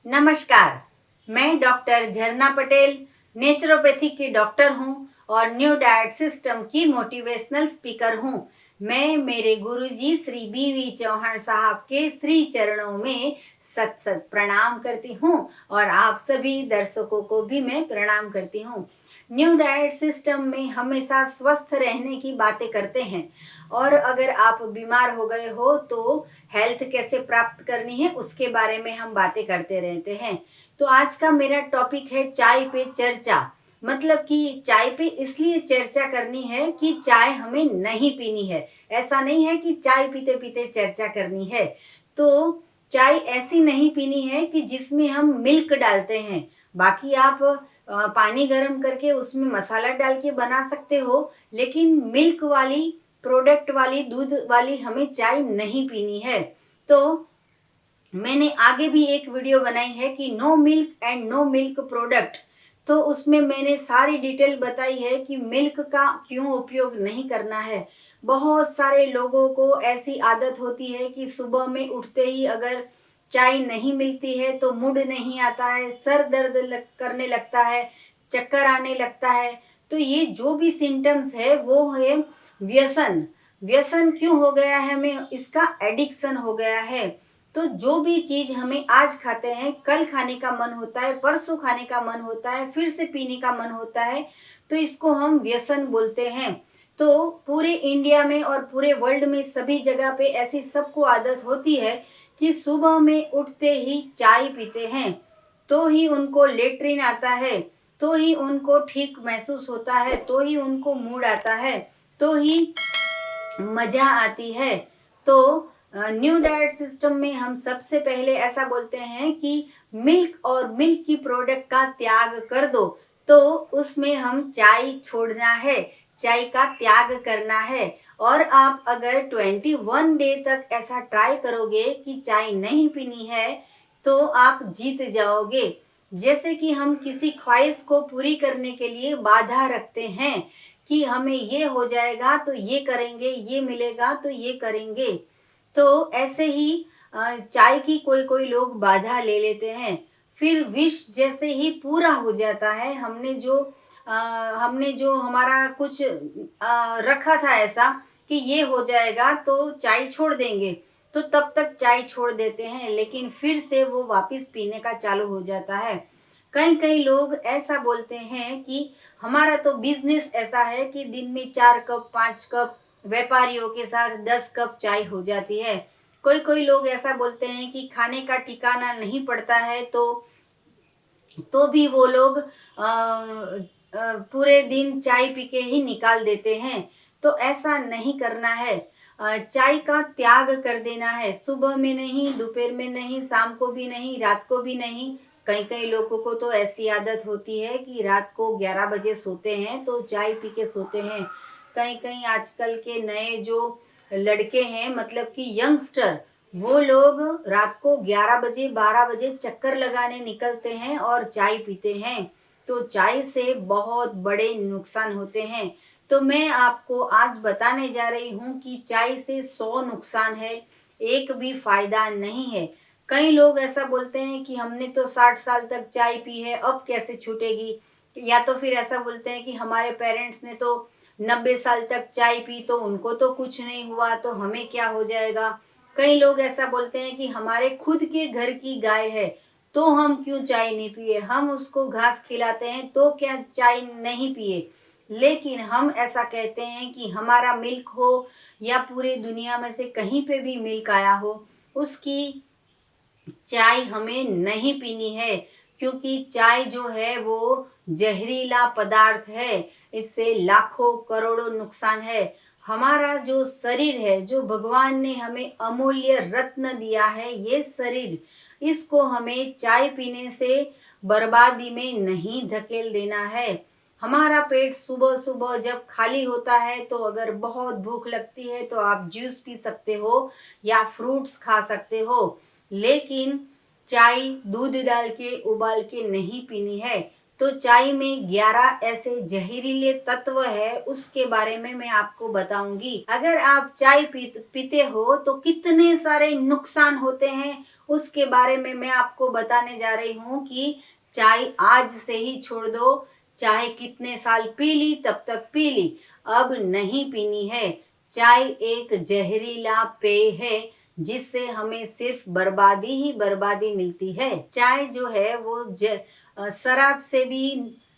नमस्कार। मैं डॉक्टर झरना पटेल नेचुरोपैथी की डॉक्टर हूँ और न्यू डाइट सिस्टम की मोटिवेशनल स्पीकर हूँ। मैं मेरे गुरुजी श्री बी.वी. चौहान साहब के श्री चरणों में सत सत प्रणाम करती हूँ और आप सभी दर्शकों को भी मैं प्रणाम करती हूँ। न्यू डाइट सिस्टम में हमेशा स्वस्थ रहने की बातें करते हैं और अगर आप बीमार हो गए हो तो हेल्थ कैसे प्राप्त करनी है उसके बारे में हम बातें करते रहते हैं। तो आज का मेरा टॉपिक है चाय पे चर्चा। मतलब कि चाय पे इसलिए चर्चा करनी है कि चाय हमें नहीं पीनी है। ऐसा नहीं है कि चाय पीते पीते चर्चा करनी है। तो चाय ऐसी नहीं पीनी है कि जिसमें हम मिल्क डालते हैं। बाकी आप पानी गर्म करके उसमें मसाला डाल के बना सकते हो, लेकिन मिल्क वाली प्रोडक्ट वाली दूध वाली हमें चाय नहीं पीनी है। तो मैंने आगे भी एक वीडियो बनाई है कि no milk and no milk product. तो उसमें मैंने सारी डिटेल बताई है कि मिल्क का क्यों उपयोग नहीं करना है। बहुत सारे लोगों को ऐसी आदत होती है कि सुबह में उठते ही अगर चाय नहीं मिलती है तो मूड नहीं आता है, सर दर्द करने लगता है, चक्कर आने लगता है। तो ये जो भी सिम्टम्स है वो है व्यसन। व्यसन क्यों हो गया है, हमें इसका एडिक्शन हो गया है। तो जो भी चीज हमें आज खाते हैं कल खाने का मन होता है, परसों खाने का मन होता है, फिर से पीने का मन होता है, तो इसको हम व्यसन बोलते हैं। तो पूरे इंडिया में और पूरे वर्ल्ड में सभी जगह पे ऐसी सबको आदत होती है कि सुबह में उठते ही चाय पीते हैं, तो ही उनको लेट्रिन आता है, तो ही उनको ठीक महसूस होता है, तो ही उनको मूड आता है, तो ही मजा आती है। तो न्यू डाइट सिस्टम में हम सबसे पहले ऐसा बोलते हैं कि मिल्क और मिल्क की प्रोडक्ट का त्याग कर दो। तो उसमें हम चाय छोड़ना है, चाय का त्याग करना है। और आप अगर 21 डे तक ऐसा ट्राई करोगे कि चाय नहीं पीनी है तो आप जीत जाओगे। जैसे कि हम किसी ख्वाहिश को पूरी करने के लिए बाधा रखते हैं कि हमें ये हो जाएगा तो ये करेंगे, ये मिलेगा तो ये करेंगे। तो ऐसे ही चाय की कोई कोई लोग बाधा ले लेते हैं, फिर विश जैसे ही पूरा हो जाता है, हमने जो हमारा कुछ रखा था ऐसा कि ये हो जाएगा तो चाय छोड़ देंगे, तो तब तक चाय छोड़ देते हैं, लेकिन फिर से वो वापस पीने का चालू हो जाता है। कई कई लोग ऐसा बोलते हैं कि हमारा तो बिजनेस ऐसा है कि दिन में 4 कप 5 कप व्यापारियों के साथ 10 कप चाय हो जाती है। कोई कोई लोग ऐसा बोलते हैं कि खाने का ठिकाना नहीं पड़ता है तो भी वो लोग पूरे दिन चाय पी के ही निकाल देते हैं। तो ऐसा नहीं करना है। चाय का त्याग कर देना है, सुबह में नहीं, दोपहर में नहीं, शाम को भी नहीं, रात को भी नहीं। कई कई लोगों को तो ऐसी आदत होती है कि रात को 11 बजे सोते हैं तो चाय पी के सोते हैं। कई कई आजकल के नए जो लड़के हैं, मतलब कि यंगस्टर, वो लोग रात को 11 बजे 12 बजे चक्कर लगाने निकलते हैं और चाय पीते हैं। तो चाय से बहुत बड़े नुकसान होते हैं। तो मैं आपको आज बताने जा रही हूँ कि चाय से 100 नुकसान है, एक भी फायदा नहीं है। कई लोग ऐसा बोलते हैं कि हमने तो 60 साल तक चाय पी है, अब कैसे छूटेगी। या तो फिर ऐसा बोलते हैं कि हमारे पेरेंट्स ने तो 90 साल तक चाय पी तो उनको तो कुछ नहीं हुआ, तो हमें क्या हो जाएगा। कई लोग ऐसा बोलते हैं कि हमारे खुद के घर की गाय है तो हम क्यों चाय नहीं पिए, हम उसको घास खिलाते हैं तो क्या चाय नहीं पिए। लेकिन हम ऐसा कहते हैं कि हमारा मिल्क हो या पूरे दुनिया में से कहीं पे भी मिल्क आया हो, उसकी चाय हमें नहीं पीनी है, क्योंकि चाय जो है वो जहरीला पदार्थ है। इससे लाखों करोड़ों नुकसान है। हमारा जो शरीर है, जो भगवान ने हमें अमूल्य रत्न दिया है, ये शरीर, इसको हमें चाय पीने से बर्बादी में नहीं धकेल देना है। हमारा पेट सुबह सुबह जब खाली होता है तो अगर बहुत भूख लगती है तो आप जूस पी सकते हो या फ्रूट्स खा सकते हो, लेकिन चाय दूध डाल के उबाल के नहीं पीनी है। तो चाय में 11 ऐसे जहरीले तत्व है, उसके बारे में मैं आपको बताऊंगी। अगर आप चाय पीते हो तो कितने सारे नुकसान होते हैं, उसके बारे में मैं आपको बताने जा रही हूँ कि चाय आज से ही छोड़ दो। चाहे कितने साल पी ली तब तक पी ली, अब नहीं पीनी है। चाय एक जहरीला पेय है जिससे हमें सिर्फ बर्बादी ही बर्बादी मिलती है। चाय जो है वो शराब से भी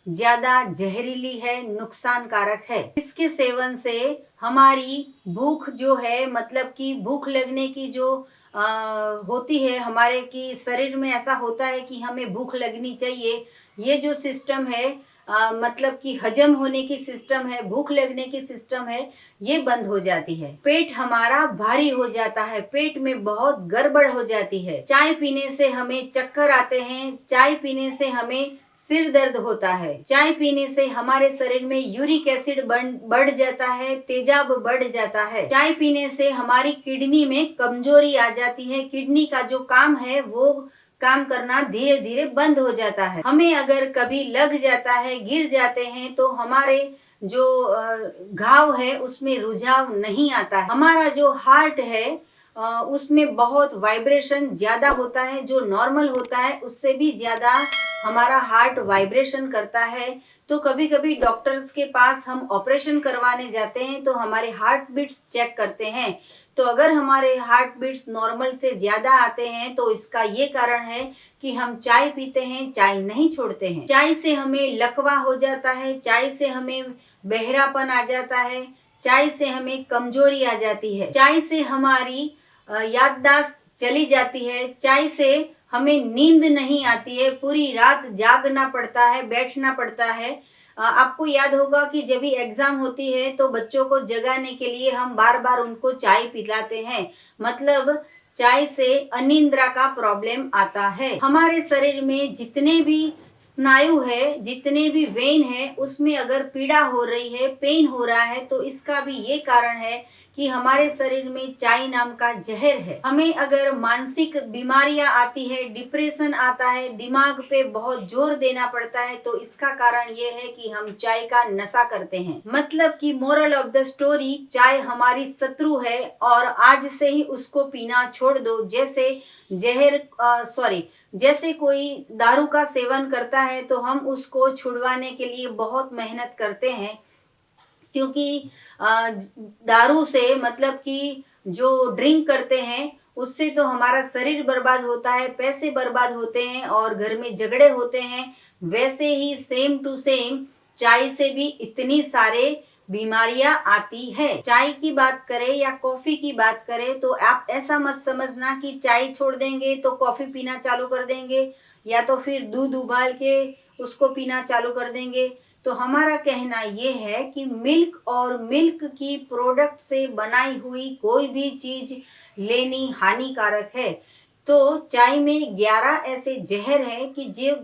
ज्यादा जहरीली है, नुकसानकारक है। इसके सेवन से हमारी भूख जो है, मतलब कि भूख लगने की जो होती है हमारे की शरीर में, ऐसा होता है कि हमें भूख लगनी चाहिए। ये जो सिस्टम है मतलब कि हजम होने की सिस्टम है, भूख लगने की सिस्टम है, ये बंद हो जाती है। पेट हमारा भारी हो जाता है, पेट में बहुत गड़बड़ हो जाती है। चाय पीने से हमें चक्कर आते हैं, चाय पीने से हमें सिर दर्द होता है, चाय पीने से हमारे शरीर में यूरिक एसिड बढ़ जाता है, तेजाब बढ़ जाता है। चाय पीने से हमारी किडनी में कमजोरी आ जाती है, किडनी का जो काम है वो काम करना धीरे धीरे बंद हो जाता है। हमें अगर कभी लग जाता है, गिर जाते हैं, तो हमारे जो घाव है उसमें रुझाव नहीं आता है। हमारा जो हार्ट है उसमें बहुत वाइब्रेशन ज्यादा होता है, जो नॉर्मल होता है उससे भी ज्यादा हमारा हार्ट वाइब्रेशन करता है। तो कभी कभी डॉक्टर्स के पास हम ऑपरेशन करवाने जाते हैं तो हमारे हार्ट बीट्स चेक करते हैं, तो अगर हमारे हार्ट बीट्स नॉर्मल से ज्यादा आते हैं तो इसका ये कारण है कि हम चाय पीते हैं, चाय नहीं छोड़ते हैं। चाय से हमें लकवा हो जाता है, चाय से हमें बहरापन आ जाता है, चाय से हमें कमजोरी आ जाती है, चाय से हमारी याददाश्त चली जाती है, चाय से हमें नींद नहीं आती है, पूरी रात जागना पड़ता है, बैठना पड़ता है। आपको याद होगा कि जब भी एग्जाम होती है तो बच्चों को जगाने के लिए हम बार बार उनको चाय पिलाते हैं, मतलब चाय से अनिद्रा का प्रॉब्लम आता है। हमारे शरीर में जितने भी स्नायु है, जितने भी वेन है, उसमें अगर पीड़ा हो रही है, पेन हो रहा है, तो इसका भी ये कारण है कि हमारे शरीर में चाय नाम का जहर है। हमें अगर मानसिक बीमारियां आती है, डिप्रेशन आता है, दिमाग पे बहुत जोर देना पड़ता है, तो इसका कारण ये है कि हम चाय का नशा करते हैं। मतलब कि मोरल ऑफ द स्टोरी, चाय हमारी शत्रु है और आज से ही उसको पीना छोड़ दो। जैसे कोई दारू का सेवन करता है तो हम उसको छुड़वाने के लिए बहुत मेहनत करते हैं, क्योंकि दारू से, मतलब कि जो ड्रिंक करते हैं उससे तो हमारा शरीर बर्बाद होता है, पैसे बर्बाद होते हैं और घर में झगड़े होते हैं। वैसे ही सेम टू सेम चाय से भी इतनी सारे बीमारियां आती है। चाय की बात करें या कॉफी की बात करें तो आप ऐसा मत समझना कि चाय छोड़ देंगे तो कॉफी पीना चालू कर देंगे या तो फिर दूध उबाल के उसको पीना चालू कर देंगे। तो हमारा कहना ये है कि मिल्क और मिल्क की प्रोडक्ट से बनाई हुई कोई भी चीज लेनी हानिकारक है। तो चाय में 11 ऐसे जहर है कि जो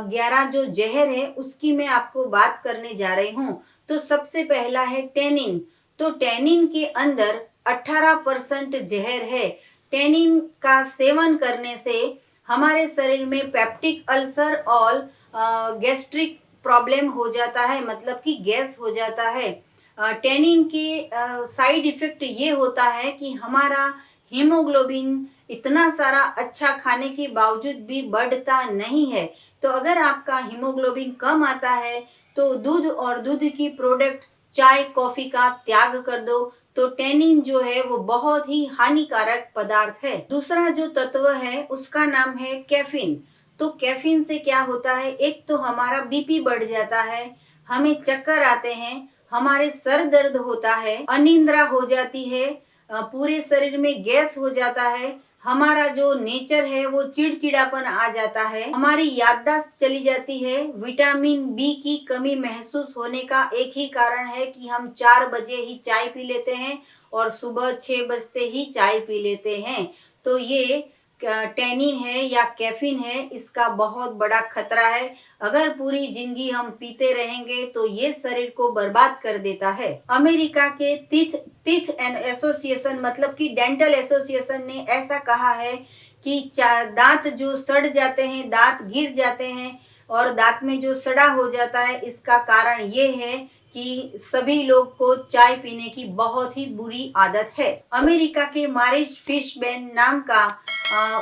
11 जो जहर है उसकी मैं आपको बात करने जा रही हूँ। तो सबसे पहला है टेनिन। तो टेनिन के अंदर 18% जहर है। टेनिन का सेवन करने से हमारे शरीर में पेप्टिक अल्सर और गैस्ट्रिक प्रॉब्लम हो जाता है, मतलब कि गैस हो जाता है। टेनिन के साइड इफेक्ट ये होता है कि हमारा हीमोग्लोबिन इतना सारा अच्छा खाने के बावजूद भी बढ़ता नहीं है। तो अगर आपका हीमोग्लोबिन कम आता है तो दूध और दूध की प्रोडक्ट, चाय कॉफी का त्याग कर दो। तो टेनिन जो है वो बहुत ही हानिकारक पदार्थ है। दूसरा जो तत्व है उसका नाम है कैफीन। तो कैफीन से क्या होता है, एक तो हमारा बीपी बढ़ जाता है, हमें चक्कर आते हैं, हमारे सर दर्द होता है, अनिद्रा हो जाती है, पूरे शरीर में गैस हो जाता है, हमारा जो नेचर है वो चिड़चिड़ापन आ जाता है, हमारी याददाश्त चली जाती है। विटामिन बी की कमी महसूस होने का एक ही कारण है कि हम 4 बजे ही चाय पी लेते हैं और सुबह 6 बजते ही चाय पी लेते हैं। तो ये टेनिन है या कैफीन है, इसका बहुत बड़ा खतरा है। अगर पूरी जिंदगी हम पीते रहेंगे तो ये शरीर को बर्बाद कर देता है। अमेरिका के टीथ एंड एसोसिएशन, मतलब कि डेंटल एसोसिएशन ने ऐसा कहा है कि दांत जो सड़ जाते हैं, दांत गिर जाते हैं, और दांत में जो सड़ा हो जाता है, इसका कारण ये है कि सभी लोग को चाय पीने की बहुत ही बुरी आदत है। अमेरिका के मारिश फिशबैन नाम का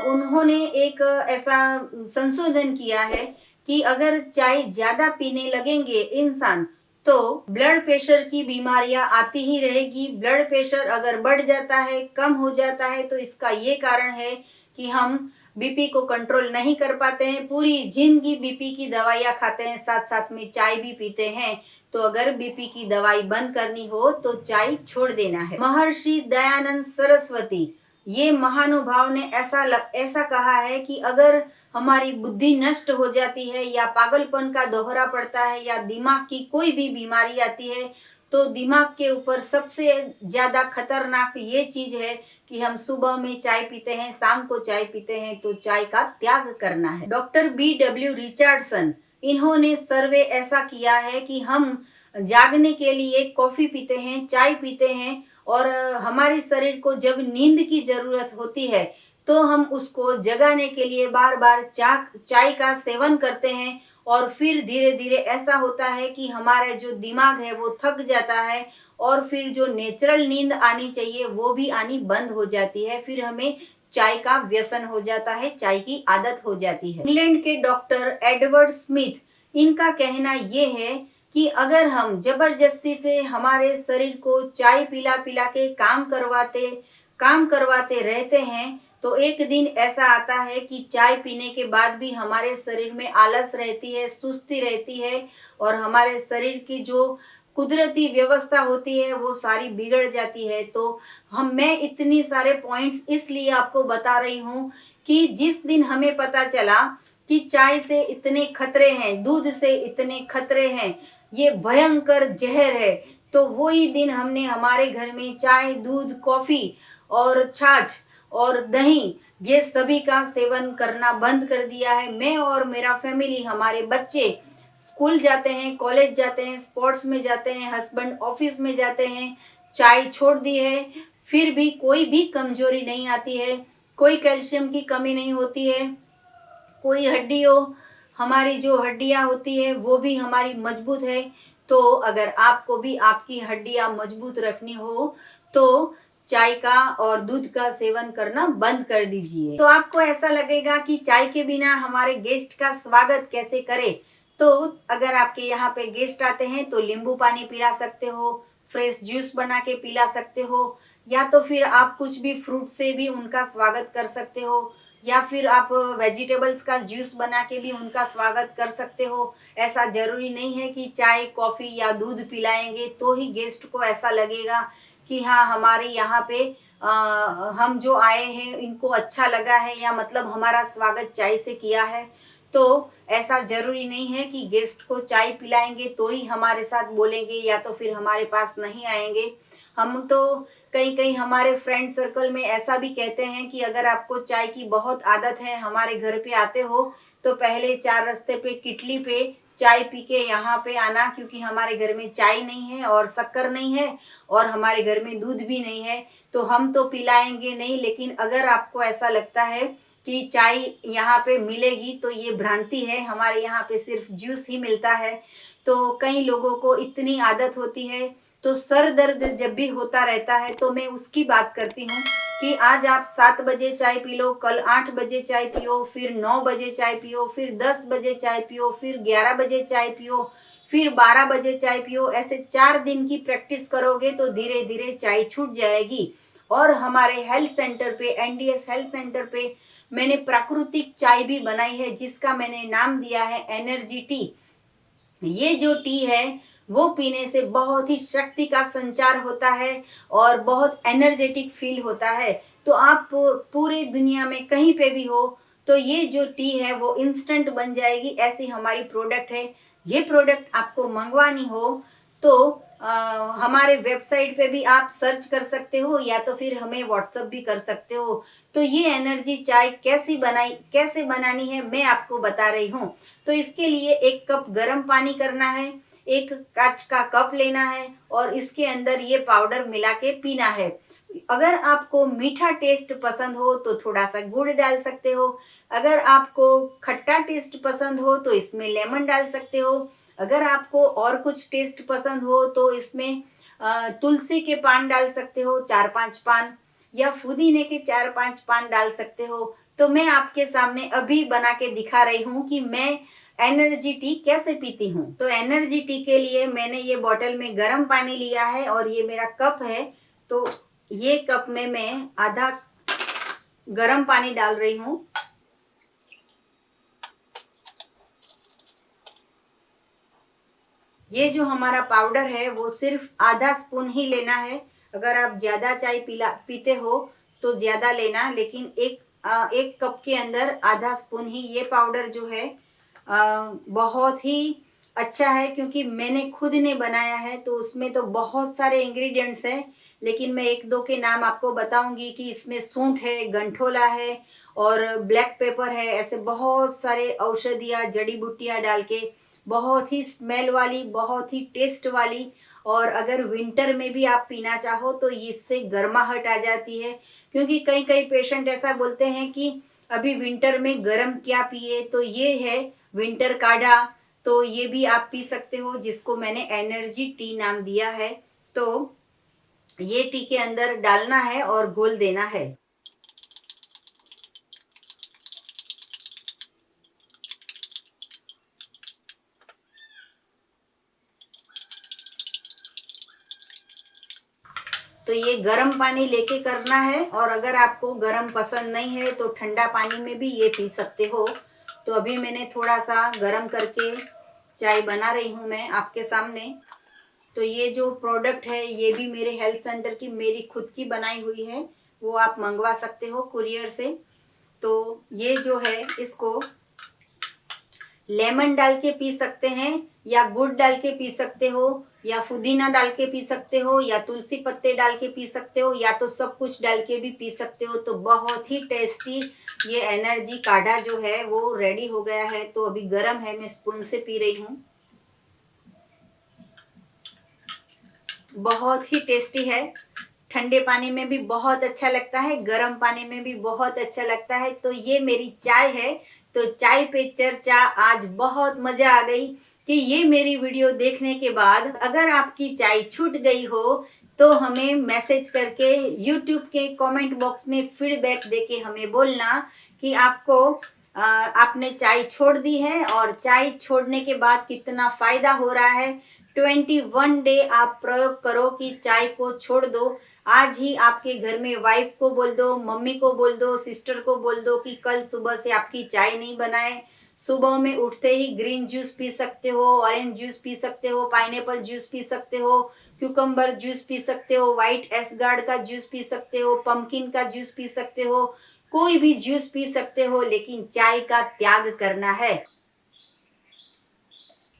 उन्होंने एक ऐसा संशोधन किया है कि अगर चाय ज्यादा पीने लगेंगे इंसान तो ब्लड प्रेशर की बीमारियां आती ही रहेगी। ब्लड प्रेशर अगर बढ़ जाता है, कम हो जाता है, तो इसका ये कारण है कि हम बीपी को कंट्रोल नहीं कर पाते हैं, पूरी जिंदगी बीपी की दवाइयां खाते हैं, साथ साथ में चाय भी पीते हैं। तो अगर बीपी की दवाई बंद करनी हो तो चाय छोड़ देना है। महर्षि दयानंद सरस्वती ये महानुभाव ने ऐसा कहा है कि अगर हमारी बुद्धि नष्ट हो जाती है या पागलपन का दोहरा पड़ता है या दिमाग की कोई भी बीमारी आती है, तो दिमाग के ऊपर सबसे ज्यादा खतरनाक ये चीज है कि हम सुबह में चाय पीते हैं, शाम को चाय पीते हैं, तो चाय का त्याग करना है। डॉक्टर BW रिचर्डसन इन्होंने सर्वे ऐसा किया है कि हम जागने के लिए कॉफी पीते हैं, चाय पीते हैं, और हमारे शरीर को जब नींद की जरूरत होती है तो हम उसको जगाने के लिए बार बार चाय का सेवन करते हैं, और फिर धीरे धीरे ऐसा होता है कि हमारा जो दिमाग है वो थक जाता है, और फिर जो नेचुरल नींद आनी चाहिए वो भी आनी बंद हो जाती है। फिर हमें चाय का व्यसन हो जाता है, चाय की आदत हो जाती है। इंग्लैंड के डॉक्टर एडवर्ड स्मिथ इनका कहना ये है कि अगर हम जबरदस्ती से हमारे शरीर को चाय पिला पिला के काम करवाते रहते हैं, तो एक दिन ऐसा आता है कि चाय पीने के बाद भी हमारे शरीर में आलस रहती है, सुस्ती रहती है, और हमारे शरीर की जो कुदरती व्यवस्था होती है वो सारी बिगड़ जाती है। तो मैं इतनी सारे पॉइंट्स इसलिए आपको बता रही हूँ कि जिस दिन हमें पता चला कि चाय से इतने खतरे हैं, दूध से इतने खतरे हैं, ये भयंकर जहर है, तो वही दिन हमने हमारे घर में चाय, दूध, कॉफी और छाछ और दही ये सभी का सेवन करना बंद कर दिया है। मैं और मेरा फैमिली, हमारे बच्चे स्कूल जाते हैं, कॉलेज जाते हैं, स्पोर्ट्स में जाते हैं, हस्बैंड ऑफिस में जाते हैं, चाय छोड़ दी है, फिर भी कोई भी कमजोरी नहीं आती है, कोई कैल्शियम की कमी नहीं होती है, कोई हमारी जो हड्डियां होती है वो भी हमारी मजबूत है। तो अगर आपको भी आपकी हड्डियां मजबूत रखनी हो तो चाय का और दूध का सेवन करना बंद कर दीजिए। तो आपको ऐसा लगेगा कि चाय के बिना हमारे गेस्ट का स्वागत कैसे करें। तो अगर आपके यहाँ पे गेस्ट आते हैं तो नींबू पानी पिला सकते हो, फ्रेश जूस बना के पिला सकते हो, या तो फिर आप कुछ भी फ्रूट से भी उनका स्वागत कर सकते हो, या फिर आप वेजिटेबल्स का जूस बना के भी उनका स्वागत कर सकते हो। ऐसा जरूरी नहीं है कि चाय, कॉफी या दूध पिलाएंगे तो ही गेस्ट को ऐसा लगेगा कि हाँ हमारे यहाँ पे हम जो आए हैं इनको अच्छा लगा है, या मतलब हमारा स्वागत चाय से किया है। तो ऐसा जरूरी नहीं है कि गेस्ट को चाय पिलाएंगे तो ही हमारे साथ बोलेंगे या तो फिर हमारे पास नहीं आएंगे। हम तो कहीं हमारे फ्रेंड सर्कल में ऐसा भी कहते हैं कि अगर आपको चाय की बहुत आदत है, हमारे घर पे आते हो तो पहले 4 रास्ते पे किटली पे चाय पी के यहाँ पे आना, क्योंकि हमारे घर में चाय नहीं है और शक्कर नहीं है और हमारे घर में दूध भी नहीं है, तो हम तो पिलाएंगे नहीं। लेकिन अगर आपको ऐसा लगता है कि चाय यहाँ पे मिलेगी तो ये भ्रांति है, हमारे यहाँ पे सिर्फ जूस ही मिलता है। तो कई लोगों को इतनी आदत होती है, तो सर दर्द जब भी होता रहता है तो मैं उसकी बात करती हूँ कि आज आप 7 बजे चाय पी लो, कल 8 बजे चाय पियो, फिर 9 बजे चाय पियो, फिर 10 बजे चाय पियो, फिर 11 बजे चाय पियो, फिर 12 बजे चाय पियो। ऐसे 4 दिन की प्रैक्टिस करोगे तो धीरे धीरे चाय छूट जाएगी। और हमारे हेल्थ सेंटर पे, NDS हेल्थ सेंटर पे मैंने प्राकृतिक चाय भी बनाई है, जिसका मैंने नाम दिया है एनर्जी टी। ये जो टी है वो पीने से बहुत ही शक्ति का संचार होता है और बहुत एनर्जेटिक फील होता है। तो आप पूरे दुनिया में कहीं पे भी हो तो ये जो टी है वो इंस्टेंट बन जाएगी, ऐसी हमारी प्रोडक्ट है। ये प्रोडक्ट आपको मंगवानी हो तो हमारे वेबसाइट पे भी आप सर्च कर सकते हो, या तो फिर हमें व्हाट्सएप भी कर सकते हो। तो ये एनर्जी चाय कैसे बनानी है मैं आपको बता रही हूँ। तो इसके लिए 1 कप गर्म पानी करना है, 1 कांच का कप लेना है और इसके अंदर ये पाउडर मिला के पीना है। अगर आपको मीठा टेस्ट पसंद हो तो थोड़ा सा गुड़ डाल सकते हो। अगर आपको खट्टा टेस्ट पसंद हो तो इसमें लेमन डाल सकते हो। अगर आपको और कुछ टेस्ट पसंद हो तो इसमें तुलसी के पान डाल सकते हो, 4-5 पान, या पुदीने के 4-5 पान डाल सकते हो। तो मैं आपके सामने अभी बना के दिखा रही हूँ कि मैं एनर्जी टी कैसे पीती हूँ। तो एनर्जी टी के लिए मैंने ये बॉटल में गर्म पानी लिया है और ये मेरा कप है। तो ये कप में मैं आधा गर्म पानी डाल रही हूँ। ये जो हमारा पाउडर है वो सिर्फ आधा स्पून ही लेना है। अगर आप ज्यादा चाय पीते हो तो ज्यादा लेना, लेकिन एक कप के अंदर आधा स्पून ही। ये पाउडर जो है बहुत ही अच्छा है, क्योंकि मैंने खुद ने बनाया है तो उसमें तो बहुत सारे इंग्रेडिएंट्स हैं। लेकिन मैं एक दो के नाम आपको बताऊंगी कि इसमें सूंठ है, गंठोला है और ब्लैक पेपर है। ऐसे बहुत सारे औषधियाँ, जड़ी बूटियाँ डाल के बहुत ही स्मेल वाली, बहुत ही टेस्ट वाली। और अगर विंटर में भी आप पीना चाहो तो इससे गर्माहट आ जाती है, क्योंकि कई कई पेशेंट ऐसा बोलते हैं कि अभी विंटर में गर्म क्या पिए। तो ये है विंटर काढ़ा। तो ये भी आप पी सकते हो, जिसको मैंने एनर्जी टी नाम दिया है। तो ये टी के अंदर डालना है और घोल देना है। तो ये गर्म पानी लेके करना है, और अगर आपको गर्म पसंद नहीं है तो ठंडा पानी में भी ये पी सकते हो। तो अभी मैंने थोड़ा सा गर्म करके चाय बना रही हूँ मैं आपके सामने। तो ये जो प्रोडक्ट है ये भी मेरे हेल्थ सेंटर की मेरी खुद की बनाई हुई है, वो आप मंगवा सकते हो कुरियर से। तो ये जो है इसको लेमन डाल के पी सकते हैं, या गुड़ डाल के पी सकते हो, या पुदीना डाल के पी सकते हो, या तुलसी पत्ते डाल के पी सकते हो, या तो सब कुछ डाल के भी पी सकते हो। तो बहुत ही टेस्टी ये एनर्जी काढ़ा जो है वो रेडी हो गया है। तो अभी गर्म है, मैं स्पून से पी रही हूँ। बहुत ही टेस्टी है। ठंडे पानी में भी बहुत अच्छा लगता है, गर्म पानी में भी बहुत अच्छा लगता है। तो ये मेरी चाय है। तो चाय पे चर्चा आज बहुत मजा आ गई कि ये मेरी वीडियो देखने के बाद अगर आपकी चाय छूट गई हो तो हमें मैसेज करके यूट्यूब के कमेंट बॉक्स में फीडबैक देके हमें बोलना कि आपने चाय छोड़ दी है और चाय छोड़ने के बाद कितना फायदा हो रहा है। 21 डे आप प्रयोग करो कि चाय को छोड़ दो। आज ही आपके घर में वाइफ को बोल दो, मम्मी को बोल दो, सिस्टर को बोल दो कि कल सुबह से आपकी चाय नहीं बनाए। सुबह में उठते ही ग्रीन जूस पी सकते हो, ऑरेंज जूस पी सकते हो, पाइनएप्पल जूस पी सकते हो, क्यूकम्बर जूस पी सकते हो, व्हाइट एस गार्ड का जूस पी सकते हो, पंपकिन का जूस पी सकते हो, कोई भी जूस पी सकते हो, लेकिन चाय का त्याग करना है।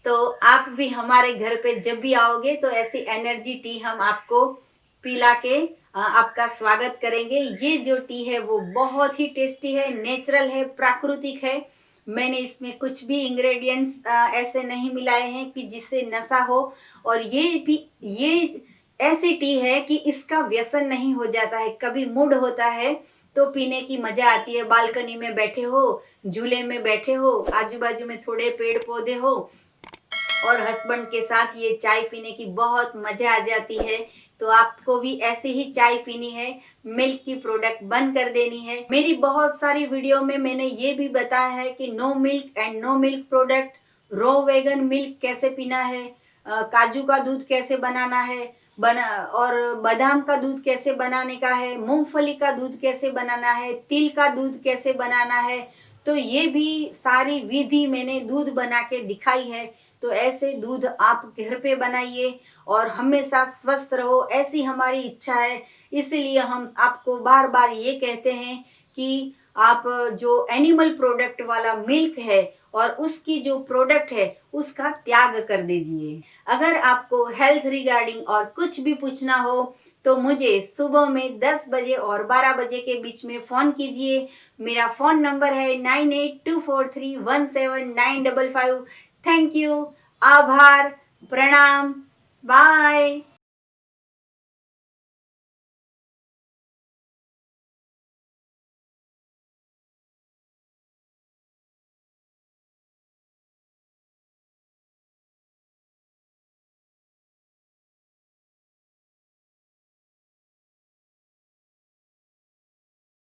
तो आप भी हमारे घर पे जब भी आओगे तो ऐसी एनर्जी टी हम आपको पिला के आपका स्वागत करेंगे। ये जो टी है वो बहुत ही टेस्टी है, नेचुरल है, प्राकृतिक है। मैंने इसमें कुछ भी इंग्रेडिएंट्स ऐसे नहीं मिलाए हैं कि जिससे नशा हो। और ये ऐसी टी है कि इसका व्यसन नहीं हो जाता है। कभी मूड होता है तो पीने की मजा आती है। बालकनी में बैठे हो, झूले में बैठे हो, आजू बाजू में थोड़े पेड़ पौधे हो और हस्बैंड के साथ ये चाय पीने की बहुत मजा आ जाती है। तो आपको भी ऐसे ही चाय पीनी है, मिल्क की प्रोडक्ट बंद कर देनी है। मेरी बहुत सारी वीडियो में मैंने ये भी बताया है कि no milk and no milk product, raw vegan milk कैसे पीना है, काजू का दूध कैसे बनाना है, और बादाम का दूध कैसे बनाने का है, मूंगफली का दूध कैसे बनाना है, तिल का दूध कैसे बनाना है। तो ये भी सारी विधि मैंने दूध बना के दिखाई है। तो ऐसे दूध आप घर पे बनाइए और हमेशा स्वस्थ रहो, ऐसी हमारी इच्छा है। इसलिए हम आपको बार बार ये कहते हैं कि आप जो एनिमल प्रोडक्ट वाला मिल्क है और उसकी जो प्रोडक्ट है उसका त्याग कर दीजिए। अगर आपको हेल्थ रिगार्डिंग और कुछ भी पूछना हो तो मुझे सुबह में 10 बजे और 12 बजे के बीच में फ़ोन कीजिए। मेरा फ़ोन नंबर है 9824317955। थैंक यू, आभार, प्रणाम, बाय।